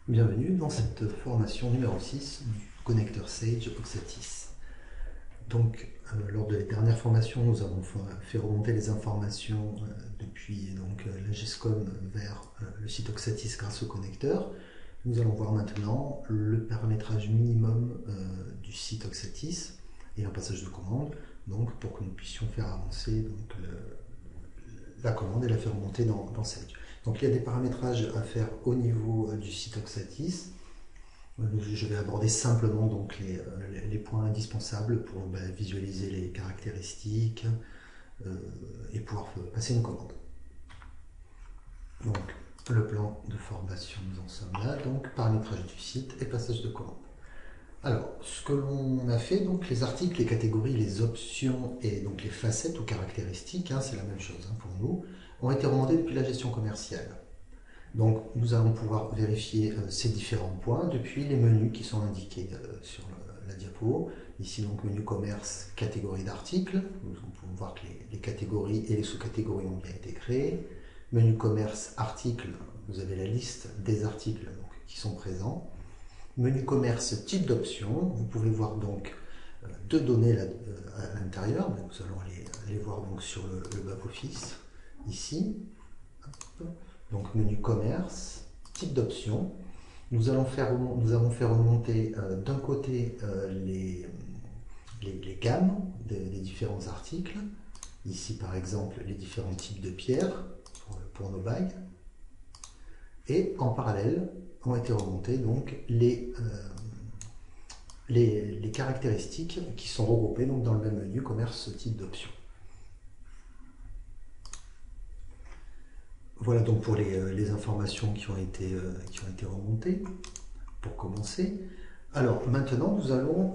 Bienvenue dans cette formation numéro 6 du connecteur Sage Oxatis. Donc, lors de la dernière formation, nous avons fait remonter les informations depuis la GESCOM vers le site Oxatis grâce au connecteur. Nous allons voir maintenant le paramétrage minimum du site Oxatis et un passage de commande, donc pour que nous puissions faire avancer la commande et la faire remonter dans Sage. Donc il y a des paramétrages à faire au niveau du site Oxatis. Je vais aborder simplement donc les points indispensables pour visualiser les caractéristiques et pouvoir passer une commande. Donc le plan de formation, nous en sommes là, donc paramétrage du site et passage de commande. Alors, ce que l'on a fait, donc les articles, les catégories, les options et donc les facettes ou caractéristiques, c'est la même chose pour nous, ont été remontés depuis la gestion commerciale. Donc, nous allons pouvoir vérifier ces différents points depuis les menus qui sont indiqués sur la diapo. Ici, donc, menu commerce, catégorie d'articles. Nous pouvons voir que les catégories et les sous-catégories ont bien été créées. Menu commerce, articles, vous avez la liste des articles qui sont présents. Menu commerce, type d'option. Vous pouvez voir donc deux données à l'intérieur. Nous allons les voir donc sur le back-office, ici. Donc menu commerce, type d'option. Nous avons fait remonter d'un côté les gammes des différents articles. Ici par exemple les différents types de pierres pour nos bagues. Et en parallèle ont été remontés donc les caractéristiques qui sont regroupées donc dans le même menu commerce type d'option. Voilà donc pour les informations qui ont été remontées pour commencer. Alors maintenant nous allons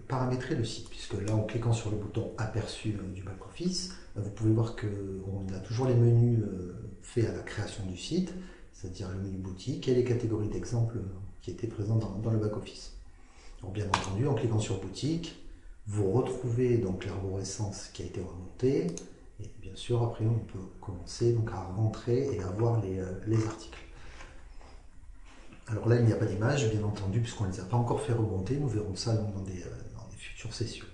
paramétrer le site, puisque là en cliquant sur le bouton aperçu du back-office, vous pouvez voir qu'on a toujours les menus faits à la création du site, c'est-à-dire le menu boutique et les catégories d'exemples qui étaient présents dans le back-office. Donc bien entendu, en cliquant sur boutique, vous retrouvez donc l'arborescence qui a été remontée. Et bien sûr, après, on peut commencer donc à rentrer et à voir les articles. Alors là, il n'y a pas d'image, bien entendu, puisqu'on ne les a pas encore fait remonter. Nous verrons ça dans des futures sessions.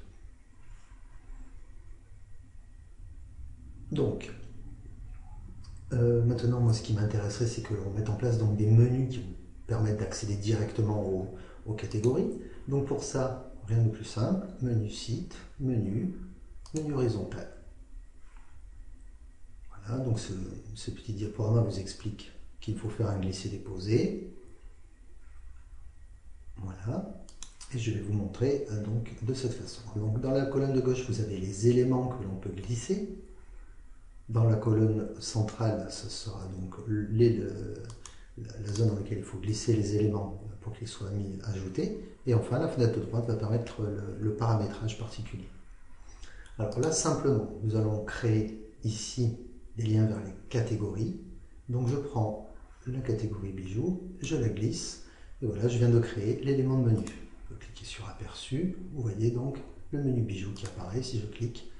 Donc, maintenant, moi, ce qui m'intéresserait, c'est que l'on mette en place donc, des menus qui vous permettent d'accéder directement aux catégories. Donc pour ça, rien de plus simple. Menu site, menu horizontal. Voilà, donc ce petit diaporama vous explique qu'il faut faire un glisser-déposer. Voilà. Et je vais vous montrer donc de cette façon. Donc dans la colonne de gauche, vous avez les éléments que l'on peut glisser. Dans la colonne centrale, ce sera donc la zone dans laquelle il faut glisser les éléments pour qu'ils soient ajoutés. Et enfin, la fenêtre de droite va permettre le paramétrage particulier. Alors là, simplement, nous allons créer ici des liens vers les catégories. Donc je prends la catégorie bijoux, je la glisse, et voilà, je viens de créer l'élément de menu. Je peux cliquer sur aperçu, vous voyez donc le menu bijoux qui apparaît. Si je clique,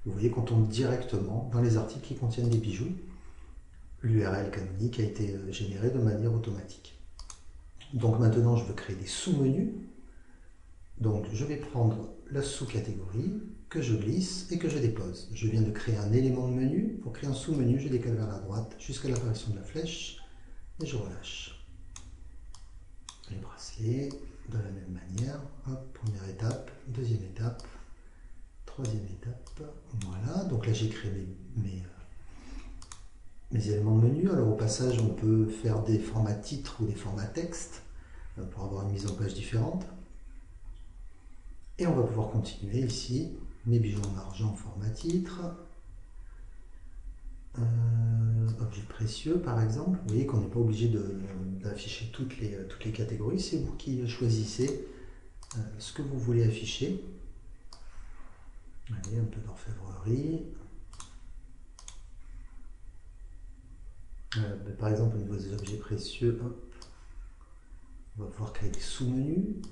vous voyez qu'on tombe directement dans les articles qui contiennent des bijoux. L'URL canonique a été générée de manière automatique. Donc maintenant, je veux créer des sous-menus. Donc je vais prendre la sous-catégorie que je glisse et que je dépose. Je viens de créer un élément de menu. Pour créer un sous-menu, je décale vers la droite jusqu'à l'apparition de la flèche et je relâche. Les bracelets, de la même manière. Hop, première étape, deuxième étape, troisième étape. Voilà, donc là j'ai créé mes éléments de menu. Alors au passage, on peut faire des formats titres ou des formats texte pour avoir une mise en page différente. Et on va pouvoir continuer ici, mes bijoux en argent format titre, objets précieux par exemple. Vous voyez qu'on n'est pas obligé d'afficher toutes les catégories, c'est vous qui choisissez ce que vous voulez afficher. Allez, un peu d'orfèvrerie. Par exemple, au niveau des objets précieux, hop, on va pouvoir créer des sous-menus.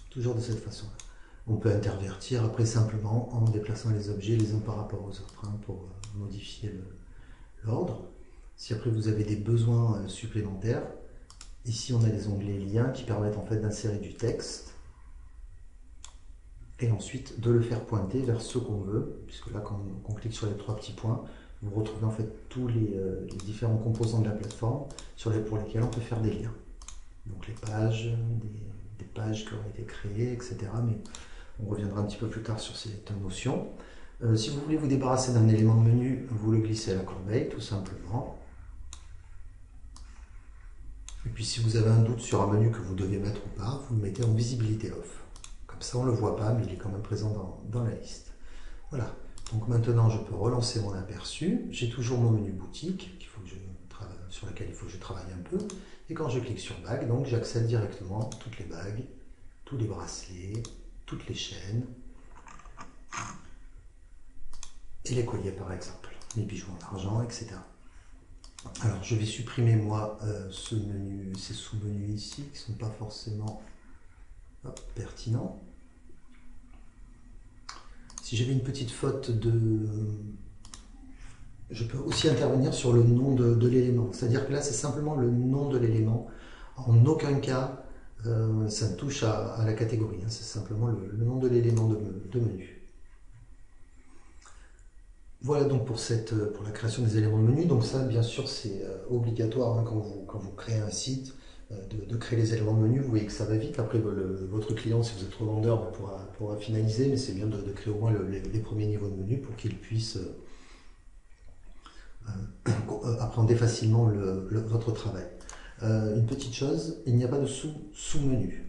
Toujours de cette façon-là. On peut intervertir après simplement en déplaçant les objets les uns par rapport aux autres pour modifier l'ordre. Si après vous avez des besoins supplémentaires, ici on a les onglets liens qui permettent en fait d'insérer du texte et ensuite de le faire pointer vers ce qu'on veut, puisque là quand on clique sur les 3 petits points, vous retrouvez en fait tous les différents composants de la plateforme pour lesquels on peut faire des liens. Donc les pages, des pages qui ont été créées, etc. Mais on reviendra un petit peu plus tard sur cette notion. Si vous voulez vous débarrasser d'un élément de menu, vous le glissez à la corbeille, tout simplement. Et puis si vous avez un doute sur un menu que vous devez mettre ou pas, vous le mettez en visibilité off. Comme ça on ne le voit pas, mais il est quand même présent dans la liste. Voilà. Donc maintenant je peux relancer mon aperçu. J'ai toujours mon menu boutique sur lequel il faut que je travaille un peu. Et quand je clique sur bague, donc j'accède directement à toutes les bagues, tous les bracelets, toutes les chaînes et les colliers par exemple, les bijoux en argent, etc. Alors je vais supprimer moi ces sous-menus ici qui ne sont pas forcément pertinents. Si j'avais une petite faute je peux aussi intervenir sur le nom de l'élément. C'est-à-dire que là, c'est simplement le nom de l'élément. En aucun cas, ça ne touche à la catégorie. Hein. C'est simplement le nom de l'élément de menu. Voilà donc pour la création des éléments de menu. Donc ça, bien sûr, c'est obligatoire hein, quand vous créez un site, de créer les éléments de menu. Vous voyez que ça va vite. Après, votre client, si vous êtes revendeur, pourra finaliser. Mais c'est bien de créer au moins les premiers niveaux de menu pour qu'il puisse appréhender facilement votre travail. Une petite chose, il n'y a pas de sous-menu.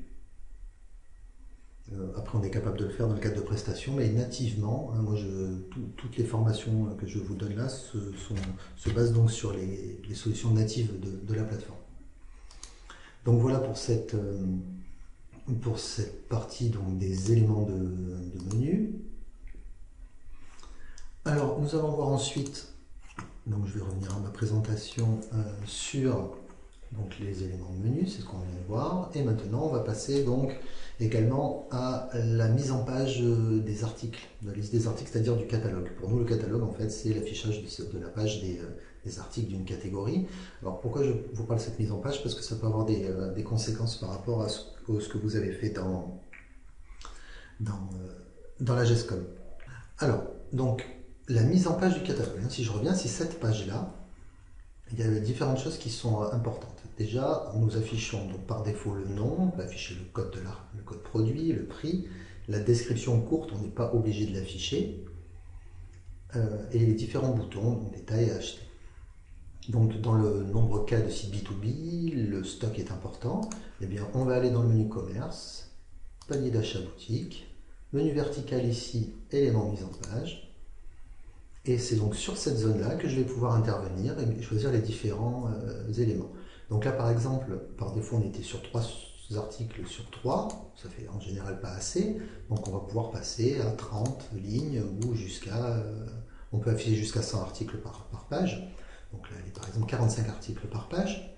Après, on est capable de le faire dans le cadre de prestations, mais nativement, hein, toutes les formations que je vous donne là se basent donc sur les solutions natives de la plateforme. Donc voilà pour cette partie donc, des éléments de menu. Alors, nous allons voir ensuite. Donc je vais revenir à ma présentation sur donc, les éléments de menu, c'est ce qu'on vient de voir. Et maintenant, on va passer donc également à la mise en page des articles, de la liste des articles, c'est-à-dire du catalogue. Pour nous, le catalogue, en fait, c'est l'affichage de la page des articles d'une catégorie. Alors pourquoi je vous parle de cette mise en page? Parce que ça peut avoir des conséquences par rapport à ce que vous avez fait dans la GESCOM. Alors, donc, la mise en page du catalogue, hein, si je reviens, c'est cette page-là, il y a différentes choses qui sont importantes. Déjà, nous affichons donc par défaut le nom, on peut afficher le code produit, le prix, la description courte, on n'est pas obligé de l'afficher, et les différents boutons, donc détail et acheter. Donc dans le nombre cas de site B2B, le stock est important, eh bien on va aller dans le menu commerce, panier d'achat boutique, menu vertical ici, éléments mise en page. Et c'est donc sur cette zone-là que je vais pouvoir intervenir et choisir les différents éléments. Donc là, par exemple, par défaut, on était sur 3 articles sur 3. Ça fait en général pas assez. Donc on va pouvoir passer à 30 lignes ou on peut afficher jusqu'à 100 articles par page. Donc là, il est par exemple 45 articles par page.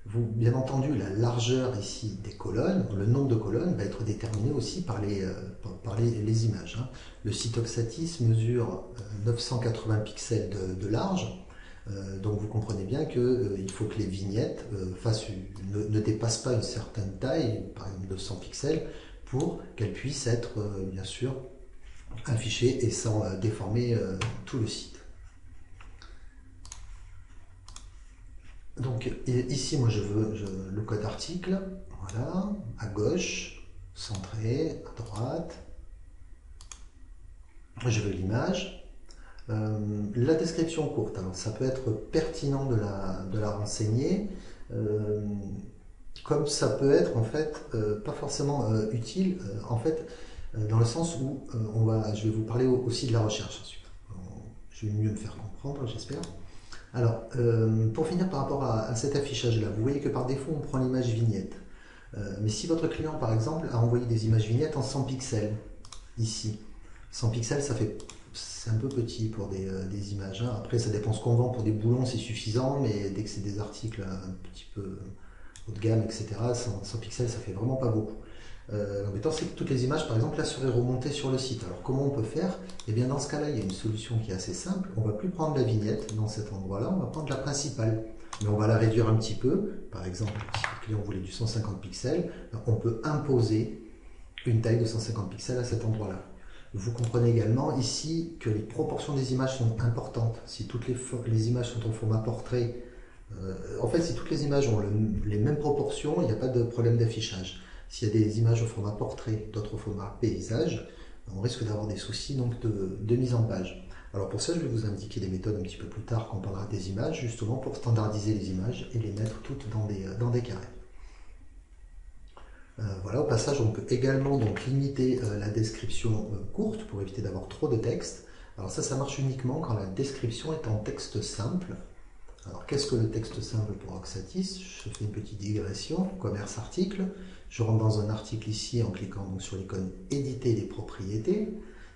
Bien entendu, la largeur ici des colonnes, le nombre de colonnes va être déterminé aussi par les images. Hein. Le site Oxatis mesure 980 pixels de large, donc vous comprenez bien qu'il faut que les vignettes ne dépassent pas une certaine taille, par exemple 200 pixels, pour qu'elles puissent être bien sûr affichées et sans déformer tout le site. Donc ici, moi je veux le code article, voilà, à gauche, centré, à droite. Je veux l'image. La description courte, alors ça peut être pertinent de la renseigner, comme ça peut être en fait pas forcément utile, en fait, dans le sens où je vais vous parler aussi de la recherche ensuite. Je vais mieux me faire comprendre, j'espère. Alors, pour finir par rapport à cet affichage-là, vous voyez que par défaut, on prend l'image vignette. Mais si votre client, par exemple, a envoyé des images vignettes en 100 pixels, ici, 100 pixels, c'est un peu petit pour des images. Hein. Après, ça dépend ce qu'on vend. Pour des boulons, c'est suffisant, mais dès que c'est des articles un petit peu haut de gamme, etc., 100 pixels, ça fait vraiment pas beaucoup. L'embêtant, c'est que toutes les images, par exemple, là, seraient remontées sur le site. Alors, comment on peut faire? Eh bien, dans ce cas-là, il y a une solution qui est assez simple. On ne va plus prendre la vignette dans cet endroit-là, on va prendre la principale. Mais on va la réduire un petit peu. Par exemple, si le client voulait du 150 pixels, on peut imposer une taille de 150 pixels à cet endroit-là. Vous comprenez également ici que les proportions des images sont importantes. Si toutes les images sont au format portrait, en fait, si toutes les images ont les mêmes proportions, il n'y a pas de problème d'affichage. S'il y a des images au format portrait, d'autres au format paysage, on risque d'avoir des soucis donc, de mise en page. Alors pour ça, je vais vous indiquer des méthodes un petit peu plus tard quand on parlera des images, justement pour standardiser les images et les mettre toutes dans des carrés. Voilà, au passage, on peut également donc limiter la description courte pour éviter d'avoir trop de texte. Alors ça marche uniquement quand la description est en texte simple. Alors qu'est-ce que le texte simple pour Oxatis? Je fais une petite digression, commerce article. Je rentre dans un article ici en cliquant donc sur l'icône éditer des propriétés.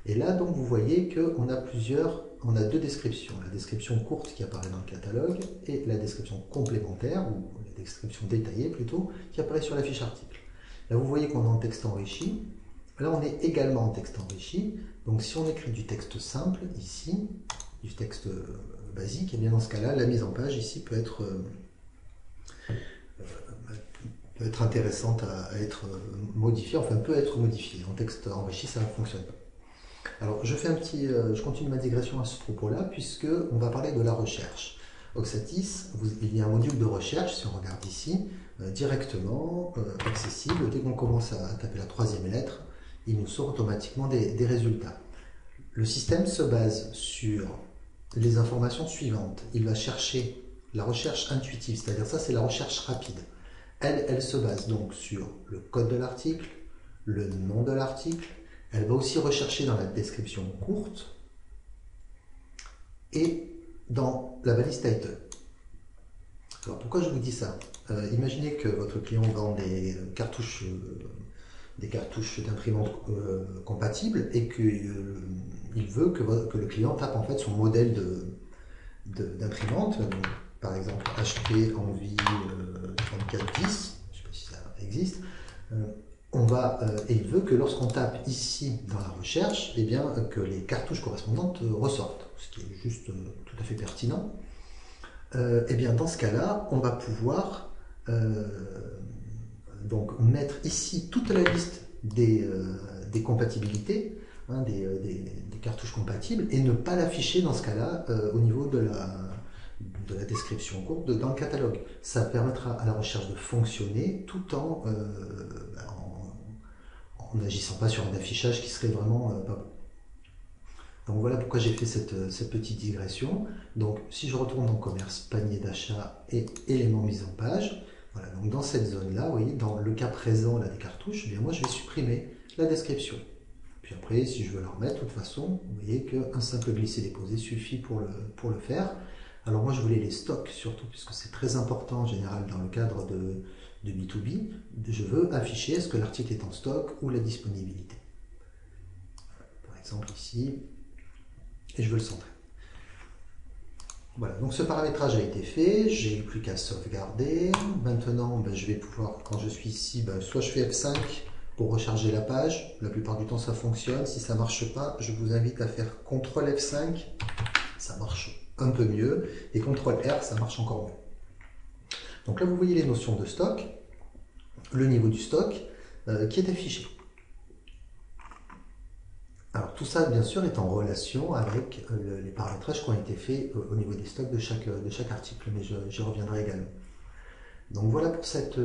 Et là donc vous voyez qu'on a deux descriptions. La description courte qui apparaît dans le catalogue et la description complémentaire, ou la description détaillée plutôt, qui apparaît sur la fiche article. Là, vous voyez qu'on est en texte enrichi. Là, on est également en texte enrichi. Donc, si on écrit du texte simple, ici, du texte basique, et bien dans ce cas-là, la mise en page, ici, peut être intéressante à être modifiée. Enfin, peut être modifiée. En texte enrichi, ça ne fonctionne pas. Alors, je continue ma digression à ce propos-là, puisque on va parler de la recherche. Oxatis, il y a un module de recherche, si on regarde ici, directement accessible. Dès qu'on commence à taper la troisième lettre, il nous sort automatiquement des résultats. Le système se base sur les informations suivantes. Il va chercher la recherche intuitive, c'est-à-dire ça c'est la recherche rapide. Elle se base donc sur le code de l'article, le nom de l'article. Elle va aussi rechercher dans la description courte et dans la balise title. Alors pourquoi je vous dis ça? Imaginez que votre client vend des cartouches d'imprimante compatibles et qu'il veut que le client tape en fait son modèle d'imprimante, par exemple HP Envie 3410, je ne sais pas si ça existe, et il veut que lorsqu'on tape ici dans la recherche, eh bien, que les cartouches correspondantes ressortent, ce qui est juste tout à fait pertinent. Eh bien, dans ce cas-là, on va pouvoir donc mettre ici toute la liste des compatibilités, hein, des cartouches compatibles, et ne pas l'afficher dans ce cas-là au niveau de la description courte dans le catalogue. Ça permettra à la recherche de fonctionner tout en n'agissant pas sur un affichage qui serait vraiment pas bon. Donc voilà pourquoi j'ai fait cette petite digression. Donc si je retourne dans commerce, panier d'achat et éléments mis en page, voilà, donc dans cette zone-là, vous voyez, dans le cas présent là, des cartouches, eh bien moi je vais supprimer la description. Puis après, si je veux la remettre, de toute façon, vous voyez qu'un simple glisser-déposer suffit pour le faire. Alors moi je voulais les stocks surtout, puisque c'est très important en général dans le cadre de B2B. Je veux afficher est-ce que l'article est en stock ou la disponibilité. Par exemple ici, et je veux le centrer. Voilà, donc ce paramétrage a été fait, j'ai plus qu'à sauvegarder. Maintenant, je vais pouvoir, quand je suis ici, soit je fais F5 pour recharger la page. La plupart du temps, ça fonctionne. Si ça ne marche pas, je vous invite à faire CTRL F5. Ça marche un peu mieux. Et CTRL R, ça marche encore mieux. Donc là, vous voyez les notions de stock, le niveau du stock qui est affiché. Alors tout ça, bien sûr, est en relation avec les paramétrages qui ont été faits au niveau des stocks de chaque article, mais j'y reviendrai également. Donc voilà pour cette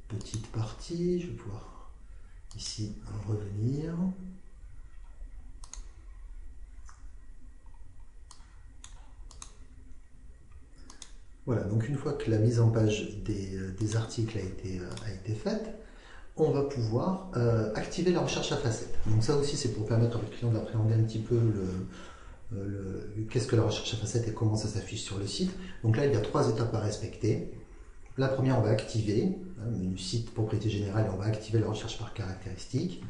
petite partie. Je vais pouvoir ici revenir. Voilà, donc une fois que la mise en page des articles a été faite, on va pouvoir activer la recherche à facettes. Donc ça aussi, c'est pour permettre au client d'appréhender un petit peu qu'est-ce que la recherche à facettes et comment ça s'affiche sur le site. Donc là, il y a 3 étapes à respecter. La première, on va activer, menu site, propriété générale, on va activer la recherche par caractéristiques.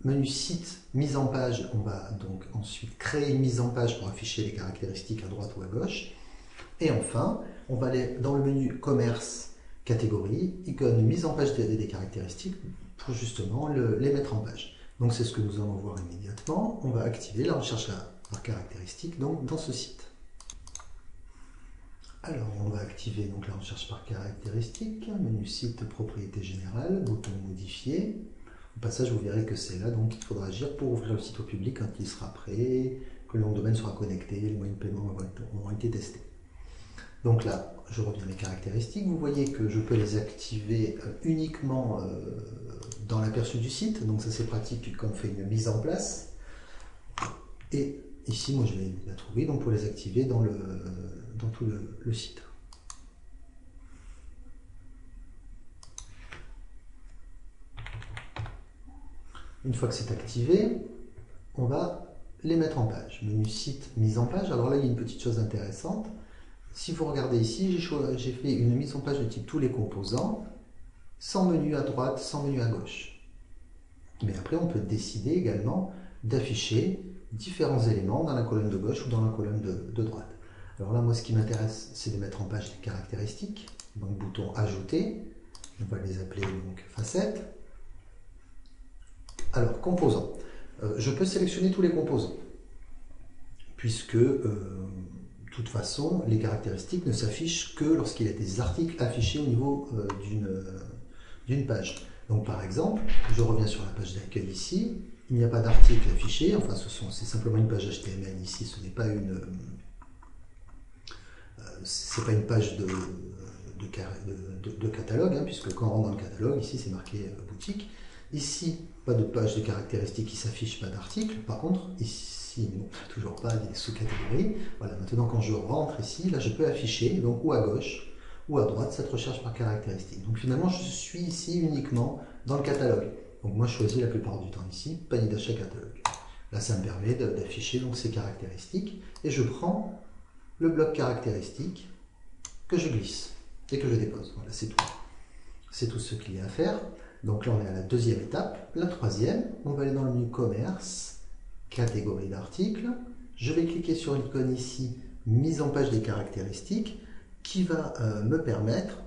Menu site, mise en page, on va donc ensuite créer une mise en page pour afficher les caractéristiques à droite ou à gauche. Et enfin, on va aller dans le menu commerce, catégorie, icône mise en page des caractéristiques pour justement les mettre en page. Donc c'est ce que nous allons voir immédiatement. On va activer la recherche par caractéristique donc, dans ce site. Alors on va activer donc, la recherche par caractéristique, menu site propriété générale, bouton modifier. Au passage, vous verrez que c'est là donc qu'il faudra agir pour ouvrir le site au public quand il sera prêt, que le nom de domaine sera connecté, les moyens de paiement auront été testés. Donc là, je reviens à mes caractéristiques. Vous voyez que je peux les activer uniquement dans l'aperçu du site. Donc ça c'est pratique quand on fait une mise en place. Et ici, moi je vais la trouver donc pour les activer dans tout le site. Une fois que c'est activé, on va les mettre en page. Menu site, mise en page. Alors là, il y a une petite chose intéressante. Si vous regardez ici, j'ai fait une mise en page de type tous les composants, sans menu à droite, sans menu à gauche. Mais après, on peut décider également d'afficher différents éléments dans la colonne de gauche ou dans la colonne de droite. Alors là, moi, ce qui m'intéresse, c'est de mettre en page les caractéristiques. Donc, bouton ajouter. On va les appeler donc facettes. Alors, composants. Je peux sélectionner tous les composants, puisque, de toute façon, les caractéristiques ne s'affichent que lorsqu'il y a des articles affichés au niveau d'une page. Donc, par exemple, je reviens sur la page d'accueil ici. Il n'y a pas d'article affiché. Enfin, c'est simplement une page HTML ici. Ce n'est pas une page de catalogue, hein, puisque quand on rentre dans le catalogue, ici, c'est marqué boutique. Ici, pas de page de caractéristiques qui s'affiche, pas d'article. Par contre, ici, non, toujours pas des sous-catégories. Voilà, maintenant, quand je rentre ici, là, je peux afficher, donc, ou à gauche, ou à droite, cette recherche par caractéristiques. Donc, finalement, je suis ici uniquement dans le catalogue. Donc, moi, je choisis la plupart du temps ici, panier d'achat catalogue. Là, ça me permet d'afficher donc ces caractéristiques. Et je prends le bloc caractéristiques que je glisse et que je dépose. Voilà, c'est tout. C'est tout ce qu'il y a à faire. Donc là, on est à la deuxième étape. La troisième, on va aller dans le menu commerce, catégorie d'articles. Je vais cliquer sur l'icône ici, mise en page des caractéristiques, qui va me permettre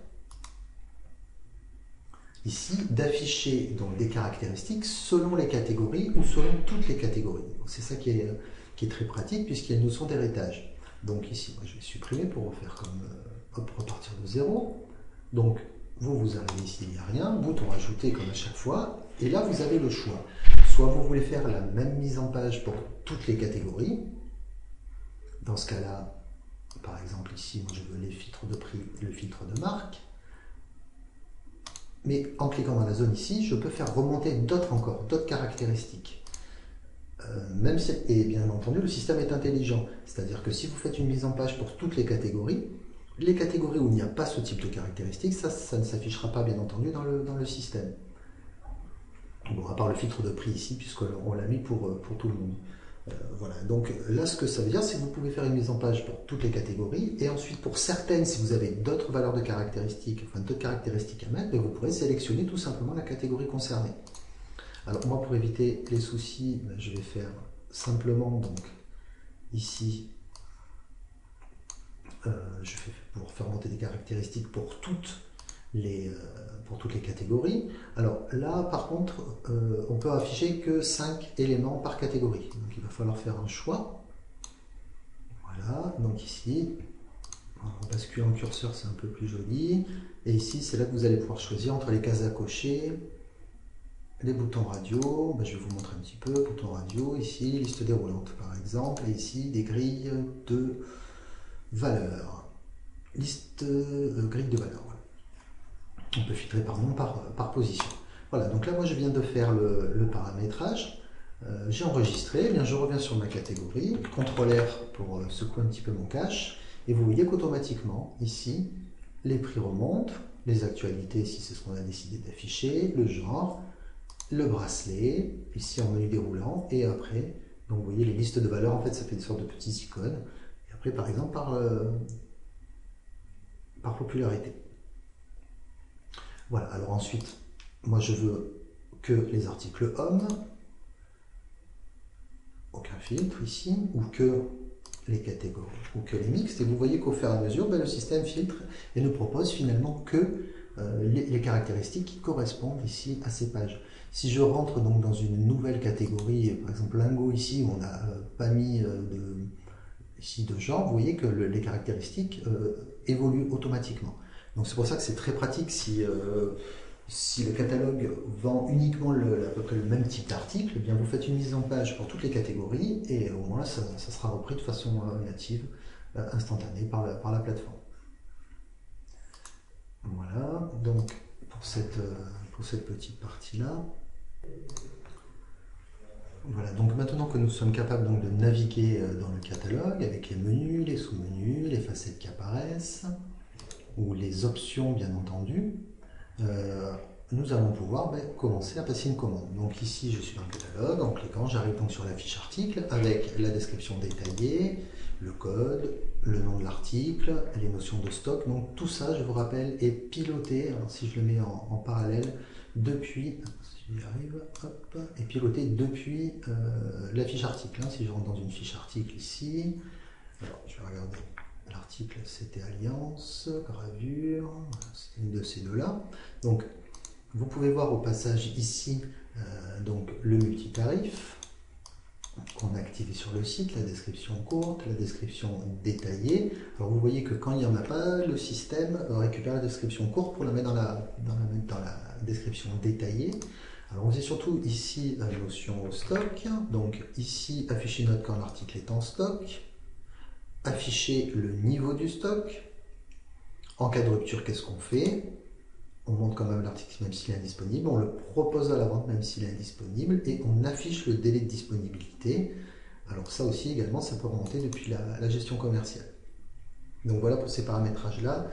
ici d'afficher donc des caractéristiques selon les catégories ou selon toutes les catégories. C'est ça qui est très pratique puisqu'il y a une notion d'héritage. Donc ici, moi, je vais supprimer pour refaire comme repartir de zéro. Donc vous arrivez ici, il n'y a rien, bouton ajouter comme à chaque fois, et là vous avez le choix. Soit vous voulez faire la même mise en page pour toutes les catégories. Dans ce cas-là, par exemple ici, moi je veux les filtres de prix et le filtre de marque. Mais en cliquant dans la zone ici, je peux faire remonter d'autres caractéristiques. Et bien entendu, le système est intelligent. C'est-à-dire que si vous faites une mise en page pour toutes les catégories où il n'y a pas ce type de caractéristiques, ça ne s'affichera pas bien entendu dans le système. Bon, à part le filtre de prix ici, puisqu'on l'a mis pour tout le monde. Voilà, donc là ce que ça veut dire, c'est que vous pouvez faire une mise en page pour toutes les catégories, et ensuite pour certaines, si vous avez d'autres valeurs de caractéristiques, enfin d'autres caractéristiques à mettre, vous pourrez sélectionner tout simplement la catégorie concernée. Alors moi, pour éviter les soucis, je vais faire simplement donc ici, je vais pour faire monter des caractéristiques pour toutes les catégories. Alors là, par contre, on peut afficher que 5 éléments par catégorie. Donc il va falloir faire un choix. Voilà, donc ici, en basculant le curseur, c'est un peu plus joli. Et ici, c'est là que vous allez pouvoir choisir entre les cases à cocher, les boutons radio. Je vais vous montrer un petit peu. Bouton radio, ici, liste déroulante par exemple. Et ici, des grilles de valeurs. Grille de valeurs. Voilà. On peut filtrer par nom, par position. Voilà, donc là, moi, je viens de faire le paramétrage. J'ai enregistré, eh bien, je reviens sur ma catégorie, CTRL R pour secouer un petit peu mon cache, et vous voyez qu'automatiquement, ici, les prix remontent, les actualités, si c'est ce qu'on a décidé d'afficher, le genre, le bracelet, ici en menu déroulant, et après, donc vous voyez les listes de valeurs, en fait, ça fait des sortes de petites icônes, et après, par exemple, par popularité. Voilà, alors ensuite, moi je veux que les articles hommes, aucun filtre ici, ou que les catégories ou que les mixtes, et vous voyez qu'au fur et à mesure, le système filtre et ne propose finalement que les caractéristiques qui correspondent ici à ces pages. Si je rentre donc dans une nouvelle catégorie, par exemple lingot ici, où on n'a pas mis de genre, vous voyez que les caractéristiques évoluent automatiquement. Donc c'est pour ça que c'est très pratique si le catalogue vend uniquement à peu près le même type d'article, eh bien vous faites une mise en page pour toutes les catégories et au moins ça sera repris de façon native, instantanée par la plateforme. Voilà, donc pour cette petite partie-là. Voilà, donc maintenant que nous sommes capables donc de naviguer dans le catalogue avec les menus, les sous-menus, les facettes qui apparaissent, ou les options bien entendu, nous allons pouvoir commencer à passer une commande. Donc ici je suis dans le catalogue, en cliquant j'arrive donc sur la fiche article avec la description détaillée, le code, le nom de l'article, les notions de stock. Donc tout ça, je vous rappelle, est piloté, alors si je le mets en parallèle, depuis, si j'y arrive, hop, est piloté depuis la fiche article. Si je rentre dans une fiche article ici, alors je vais regarder. L'article c'était Alliance, gravure, c'est une de ces deux-là. Donc vous pouvez voir au passage ici donc le multitarif qu'on a activé sur le site, la description courte, la description détaillée. Alors vous voyez que quand il n'y en a pas, le système récupère la description courte pour la mettre dans la description détaillée. Alors on sait surtout ici la notion stock, donc ici afficher note quand l'article est en stock, afficher le niveau du stock. En cas de rupture, qu'est-ce qu'on fait? On montre quand même l'article même s'il est indisponible, on le propose à la vente même s'il est indisponible et on affiche le délai de disponibilité. Alors ça aussi également, ça peut remonter depuis la gestion commerciale. Donc voilà pour ces paramétrages-là.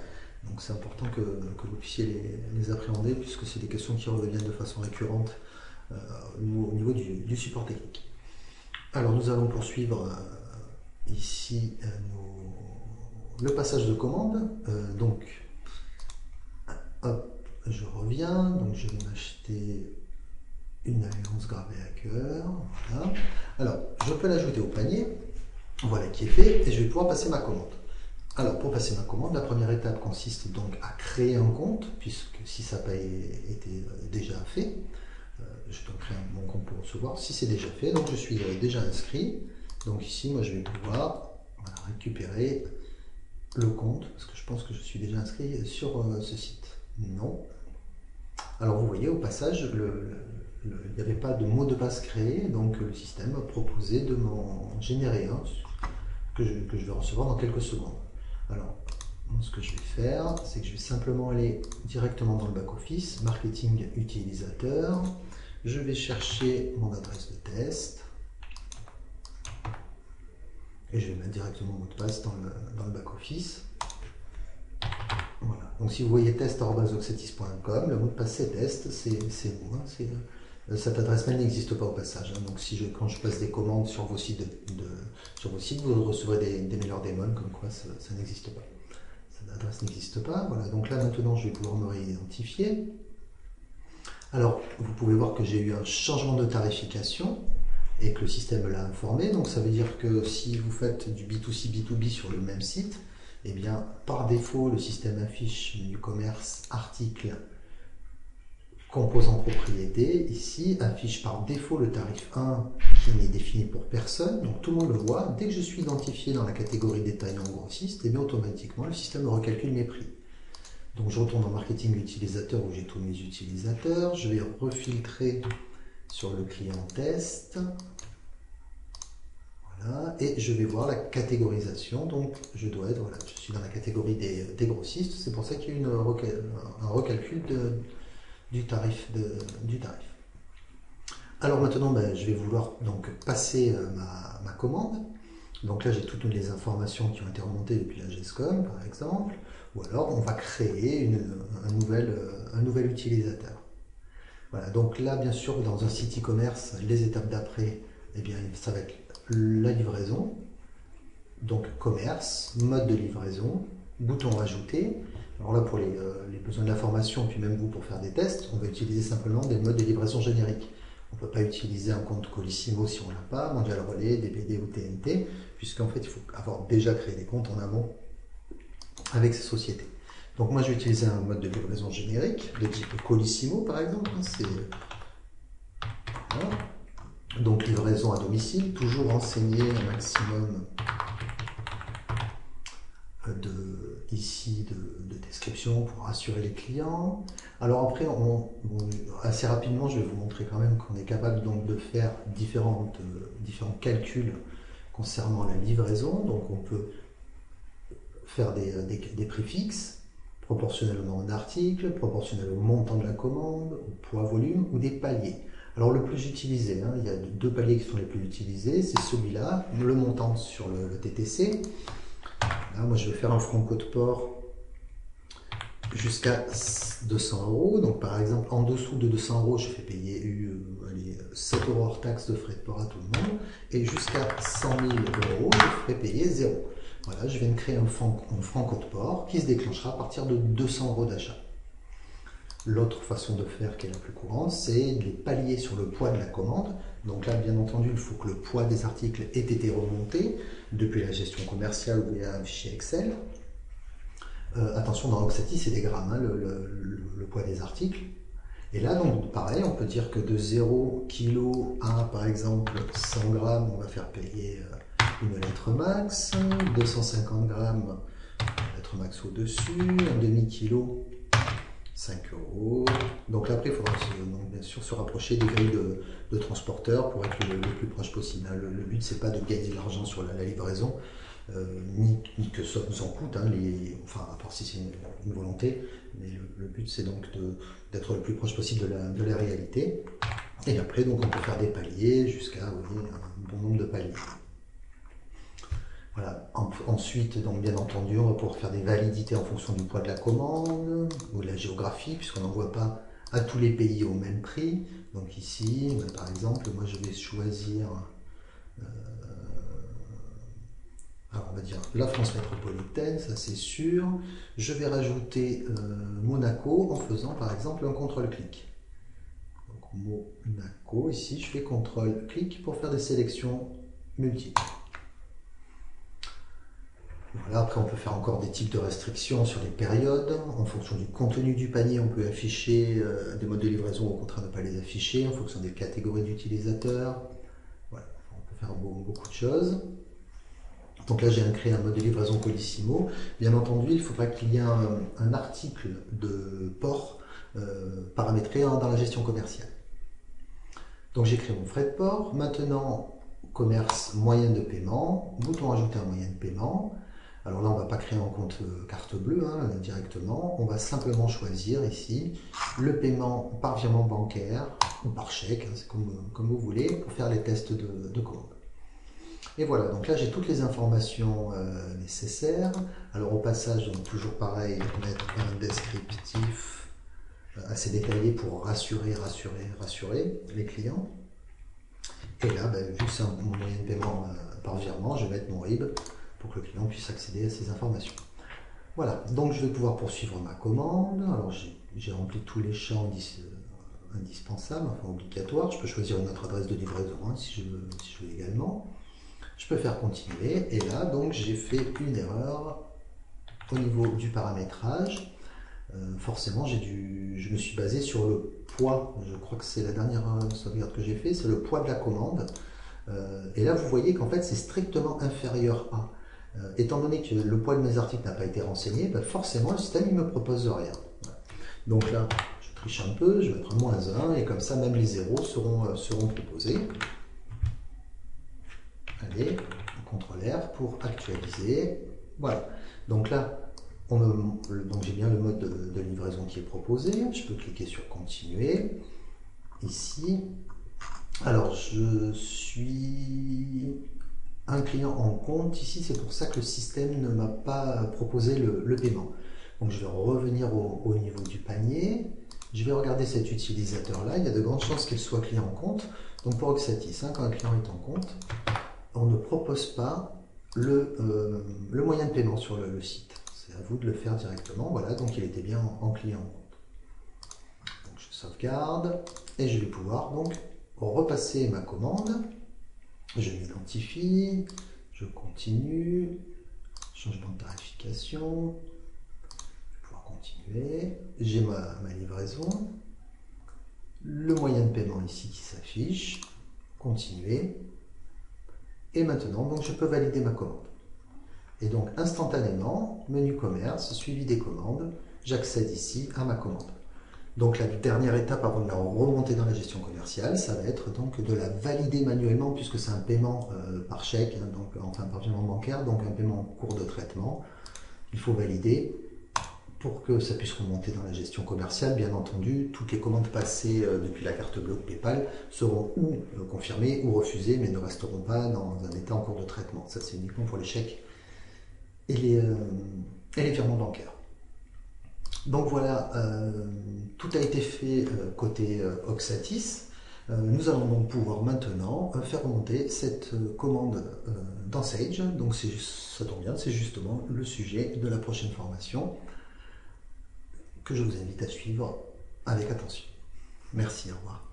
Donc c'est important que vous puissiez les appréhender puisque c'est des questions qui reviennent de façon récurrente au niveau du support technique. Alors nous allons poursuivre ici le passage de commande. Donc hop, je reviens, donc je vais m'acheter une alliance gravée à cœur. Voilà. Alors je peux l'ajouter au panier, voilà qui est fait, et je vais pouvoir passer ma commande. Alors pour passer ma commande, la première étape consiste donc à créer un compte, puisque si ça n'a pas été déjà fait, je dois créer mon compte pour recevoir. Si c'est déjà fait, donc je suis déjà inscrit. Donc ici, moi je vais pouvoir récupérer le compte, parce que je pense que je suis déjà inscrit sur ce site. Non. Alors vous voyez, au passage, il n'y avait pas de mot de passe créé, donc le système a proposé de m'en générer un que je vais recevoir dans quelques secondes. Alors, ce que je vais faire, c'est que je vais simplement aller directement dans le back-office, marketing utilisateur, je vais chercher mon adresse de test, et je vais mettre directement mon mot de passe dans le back-office. Voilà. Donc si vous voyez test@oxatis.com, le mot de passe c'est test, c'est vous. Cette adresse mail n'existe pas au passage. Donc quand je passe des commandes sur vos sites, vous recevrez des mails hors démon comme quoi ça n'existe pas. Cette adresse n'existe pas. Voilà. Donc là maintenant je vais pouvoir me réidentifier. Alors vous pouvez voir que j'ai eu un changement de tarification et que le système l'a informé. Donc ça veut dire que si vous faites du B2C, B2B sur le même site, eh bien, par défaut, le système affiche menu commerce, article, composant propriété. Ici, affiche par défaut le tarif 1 qui n'est défini pour personne. Donc tout le monde le voit. Dès que je suis identifié dans la catégorie détaillant grossiste, eh bien, automatiquement, le système recalcule mes prix. Donc je retourne en marketing utilisateur où j'ai tous mes utilisateurs. Je vais refiltrer sur le client test. Voilà, et je vais voir la catégorisation, donc je suis dans la catégorie des grossistes, c'est pour ça qu'il y a eu un recalcul du tarif. Alors maintenant, je vais vouloir donc passer ma commande. Donc là, j'ai toutes les informations qui ont été remontées depuis la GESCOM, par exemple, ou alors on va créer un nouvel utilisateur. Voilà, donc là, bien sûr, dans un site e-commerce, les étapes d'après, eh bien, ça va être la livraison, donc commerce, mode de livraison, bouton rajouter. Alors là pour les besoins d'information, puis même vous pour faire des tests, on va utiliser simplement des modes de livraison génériques. On ne peut pas utiliser un compte Colissimo si on ne l'a pas, Mondial Relais, DPD ou TNT, puisqu'en fait, il faut avoir déjà créé des comptes en amont avec ces sociétés. Donc moi, je vais utiliser un mode de livraison générique, de type Colissimo, par exemple. Voilà. Donc livraison à domicile, toujours renseigner un maximum de description pour rassurer les clients. Alors après, assez rapidement, je vais vous montrer quand même qu'on est capable donc de faire différents calculs concernant la livraison. Donc on peut faire des préfixes proportionnels au nombre d'articles, proportionnels au montant de la commande, au poids volume ou des paliers. Alors le plus utilisé, il y a deux paliers qui sont les plus utilisés, c'est celui-là, le montant sur le TTC. Là, moi je vais faire un franco de port jusqu'à 200 euros. Donc par exemple, en dessous de 200 euros, je fais payer 7 euros hors taxe de frais de port à tout le monde. Et jusqu'à 100 000 euros, je ferai payer 0. Voilà, je viens de créer un franco de port qui se déclenchera à partir de 200 euros d'achat. L'autre façon de faire qui est la plus courante, c'est les paliers sur le poids de la commande. Donc là, bien entendu, il faut que le poids des articles ait été remonté depuis la gestion commerciale ou via un fichier Excel. Attention, dans Oxatis, c'est des grammes, le poids des articles. Et là, donc, pareil, on peut dire que de 0 kg à, par exemple, 100 grammes, on va faire payer une lettre max, 250 grammes, lettre max au-dessus, un demi-kilo, 5 euros. Donc là, après, il faudra bien sûr se rapprocher des grilles de transporteurs pour être le plus proche possible. Le but, c'est pas de gagner de l'argent sur la livraison, ni que ça nous en coûte, enfin, à part si c'est une volonté, mais le but, c'est donc d'être le plus proche possible de la réalité. Et après, donc, on peut faire des paliers jusqu'à un bon nombre de paliers. Voilà. Ensuite, donc, bien entendu, on va pouvoir faire des validités en fonction du poids de la commande ou de la géographie, puisqu'on n'envoie pas à tous les pays au même prix. Donc ici, par exemple, moi je vais choisir, alors on va dire la France métropolitaine, ça c'est sûr. Je vais rajouter Monaco en faisant par exemple un contrôle-clic. Donc Monaco, ici je fais contrôle-clic pour faire des sélections multiples. Voilà, après on peut faire encore des types de restrictions sur les périodes. En fonction du contenu du panier, on peut afficher des modes de livraison, au contraire ne pas les afficher, en fonction des catégories d'utilisateurs. Voilà, on peut faire beaucoup de choses. Donc là j'ai créé un mode de livraison Colissimo. Bien entendu, il ne faut pas qu'il y ait un article de port paramétré dans la gestion commerciale. Donc j'ai créé mon frais de port. Maintenant, commerce moyen de paiement, bouton ajouter un moyen de paiement. Alors là, on ne va pas créer un compte carte bleue directement. On va simplement choisir ici le paiement par virement bancaire ou par chèque, c'est comme vous voulez, pour faire les tests de commande. Et voilà, donc là j'ai toutes les informations nécessaires. Alors au passage, donc, toujours pareil, mettre un descriptif assez détaillé pour rassurer les clients. Et là, vu que c'est mon moyen de paiement par virement, je vais mettre mon RIB pour que le client puisse accéder à ces informations. Voilà, donc je vais pouvoir poursuivre ma commande. Alors j'ai rempli tous les champs indispensables, enfin obligatoires. Je peux choisir une autre adresse de livraison si je veux également. Je peux faire continuer et là donc j'ai fait une erreur au niveau du paramétrage. Forcément je me suis basé sur le poids, je crois que c'est la dernière sauvegarde que j'ai fait, c'est le poids de la commande. Et là vous voyez qu'en fait c'est strictement inférieur à. Étant donné que le poids de mes articles n'a pas été renseigné, forcément le système ne me propose rien. Voilà. Donc là je triche un peu, je vais mettre -1 et comme ça même les zéros seront proposés. Allez, on contrôle R pour actualiser. Voilà. Donc là, donc j'ai bien le mode de livraison qui est proposé. Je peux cliquer sur continuer. Ici. Alors, je suis un client en compte. Ici, c'est pour ça que le système ne m'a pas proposé le paiement. Donc, je vais revenir au niveau du panier. Je vais regarder cet utilisateur-là. Il y a de grandes chances qu'il soit client en compte. Donc, pour Oxatis, quand un client est en compte, on ne propose pas le moyen de paiement sur le site. C'est à vous de le faire directement. Voilà, donc il était bien en client. Donc je sauvegarde et je vais pouvoir donc repasser ma commande. Je m'identifie, Je continue. Changement de tarification. Je vais pouvoir continuer. J'ai ma livraison. Le moyen de paiement ici qui s'affiche. Continuer. Et maintenant, donc, je peux valider ma commande. Et donc, instantanément, menu commerce, suivi des commandes, j'accède ici à ma commande. Donc, la dernière étape avant de la remonter dans la gestion commerciale, ça va être donc de la valider manuellement, puisque c'est un paiement par chèque, hein, donc, enfin par virement bancaire, donc un paiement en cours de traitement. Il faut valider pour que ça puisse remonter dans la gestion commerciale. Bien entendu, toutes les commandes passées depuis la carte bleue PayPal seront ou confirmées ou refusées, mais ne resteront pas dans un état en cours de traitement. Ça, c'est uniquement pour les chèques et les virements bancaires. Donc voilà, tout a été fait côté Oxatis. Nous allons donc pouvoir maintenant faire remonter cette commande dans Sage. Donc ça tombe bien, c'est justement le sujet de la prochaine formation que je vous invite à suivre avec attention. Merci, au revoir.